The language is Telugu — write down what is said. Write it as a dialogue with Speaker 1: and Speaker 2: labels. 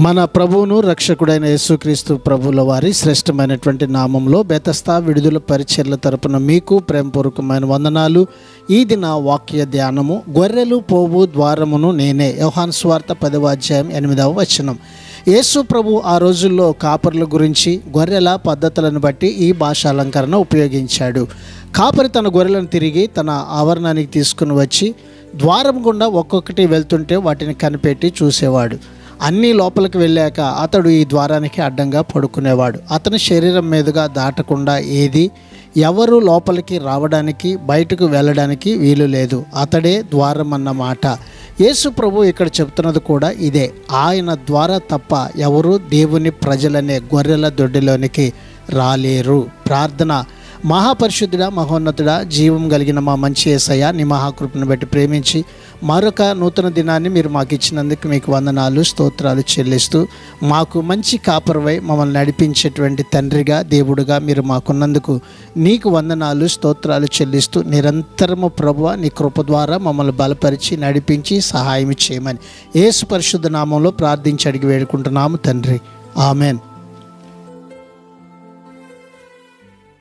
Speaker 1: మన ప్రభువును రక్షకుడైన యేసుక్రీస్తు ప్రభువుల వారి శ్రేష్టమైనటువంటి నామంలో బెతస్తా విడుదల పరిచర్ల తరపున మీకు ప్రేమపూర్వకమైన వందనాలు. ఈ దిన వాక్య ధ్యానము, గొర్రెలు పోవు ద్వారమును నేనే. యోహాను సువార్త 10వ అధ్యాయం 8వ వచనం. యేసు ప్రభు ఆ రోజుల్లో కాపరుల గురించి, గొర్రెల పద్ధతులను బట్టి ఈ భాషాలంకరణ ఉపయోగించాడు. కాపరి తన గొర్రెలను తిరిగి తన ఆవరణానికి తీసుకుని వచ్చి ద్వారం గుండా ఒక్కొక్కటి వెళ్తుంటే వాటిని కనిపెట్టి చూసేవాడు. అన్నీ లోపలికి వెళ్ళాక అతడు ఈ ద్వారానికి అడ్డంగా పడుకునేవాడు. అతని శరీరం మీదుగా దాటకుండా ఎవరు లోపలికి రావడానికి, బయటకు వెళ్ళడానికి వీలు లేదు. అతడే ద్వారం అన్నమాట. యేసు ప్రభు ఇక్కడ చెప్తున్నది కూడా ఇదే. ఆయన ద్వారా తప్ప ఎవరు దేవుని ప్రజలనే గొర్రెల దొడ్డిలోనికి రాలేరు. ప్రార్థన. మహాపరిశుద్ధుడా, మహోన్నతుడా, జీవం కలిగిన మా మంచి యేసయ్య, నీ మహాకృపను బట్టి ప్రేమించి మరొక నూతన దినాన్ని మీరు మాకు ఇచ్చినందుకు మీకు వందనాలు, స్తోత్రాలు చెల్లిస్తూ, మాకు మంచి కాపరివై మమ్మల్ని నడిపించేటువంటి తండ్రిగా, దేవుడుగా మీరు మాకున్నందుకు నీకు వందనాలు, స్తోత్రాలు చెల్లిస్తూ, నిరంతరము ప్రభువా నీ కృప ద్వారా మమ్మల్ని బలపరిచి నడిపించి సహాయం చేయమని యేసు పరిశుద్ధ నామంలో ప్రార్థించి అడిగి వేడుకుంటున్నాము తండ్రి. ఆమెన్.